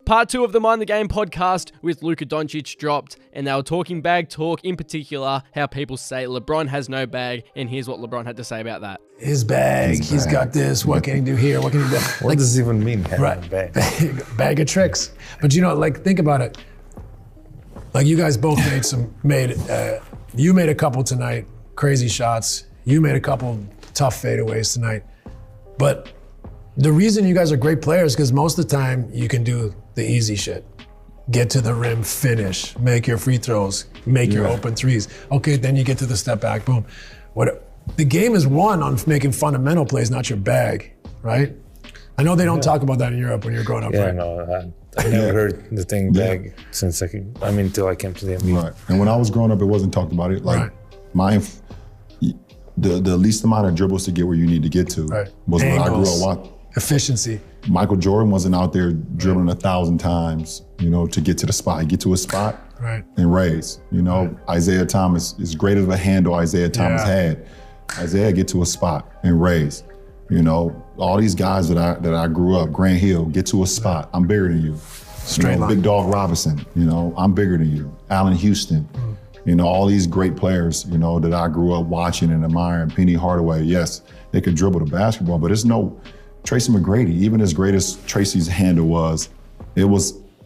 Part 2 of the Mind the Game podcast with Luka Doncic dropped, and they were talking bag talk, in particular, how people say LeBron has no bag, and here's what LeBron had to say about that. His bag, he's got this, what can he do here, what can he do? What does this even mean, having a bag? Bag of tricks. But you know, like, think about it. Like, you guys both you made a couple tonight, crazy shots. You made a couple tough fadeaways tonight. But the reason you guys are great players is because most of the time you can do the easy shit. Get to the rim, finish, make your free throws, make your open threes. Okay, then you get to the step back, boom. The game is won on making fundamental plays, not your bag, right? I know they don't talk about that in Europe when you're growing up. Yeah, right? no, I never heard the thing bag since until I came to the NBA. Right, and when I was growing up, it wasn't talked about it. Like the least amount of dribbles to get where you need to get to was when I grew up. Efficiency. Michael Jordan wasn't out there dribbling 1,000 times, to get to the spot. Get to a spot and raise. Isaiah Thomas, as great of a handle Isaiah Thomas had, Isaiah get to a spot and raise. All these guys that I grew up, Grant Hill, get to a spot. I'm bigger than you. Straight line. Big Dog Robinson, I'm bigger than you. Allen Houston, all these great players, that I grew up watching and admiring. Penny Hardaway, yes, they could dribble the basketball, but it's no Tracy McGrady. Even as great as Tracy's handle was,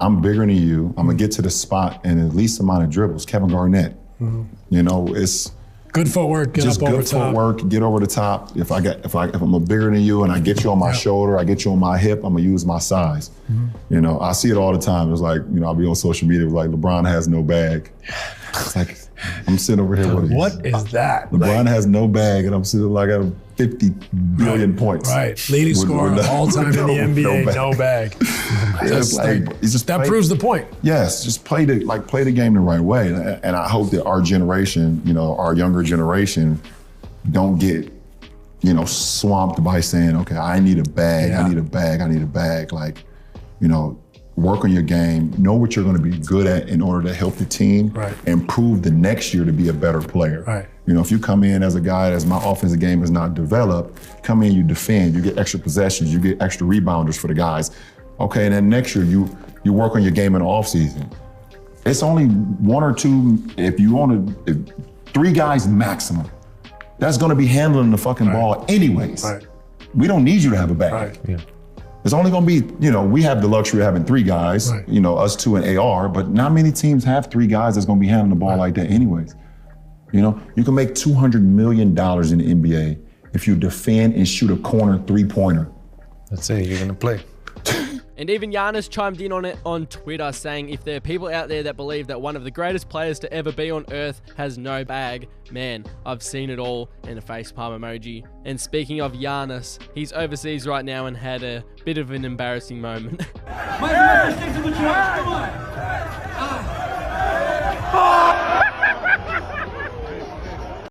I'm bigger than you. I'm gonna get to the spot and at least amount of dribbles. Kevin Garnett, it's good footwork. Get just up over good top. footwork. Get over the top. If I'm a bigger than you and I get you on my shoulder, I get you on my hip, I'm gonna use my size. I see it all the time. It's like I'll be on social media. It's like LeBron has no bag. It's like I'm sitting over here with what is that? LeBron has no bag, and I'm sitting like at 50 billion points. Right, leading scorer all time in the NBA, no bag. That proves the point. Yes, just play the game the right way, and I hope that our generation, our younger generation, don't get, swamped by saying, okay, I need a bag, I need a bag, I need a bag. Like, work on your game, know what you're going to be good at in order to help the team and prove the next year to be a better player. Right. If you come in as a guy as my offensive game is not developed, come in, you defend, you get extra possessions, you get extra rebounders for the guys. Okay, and then next year you work on your game in the offseason. It's only one or two, if 3 guys maximum, that's going to be handling the fucking ball anyways. Right. We don't need you to have a bag. Right. Yeah. It's only gonna be, we have the luxury of having 3 guys, us 2 and AR, but not many teams have 3 guys that's gonna be handling the ball like that anyways. You can make $200 million in the NBA if you defend and shoot a corner 3-pointer. That's it, you're gonna play. And even Giannis chimed in on it on Twitter, saying if there are people out there that believe that one of the greatest players to ever be on earth has no bag, man, I've seen it all, and a facepalm emoji. And speaking of Giannis, he's overseas right now and had a bit of an embarrassing moment. Mike, come on.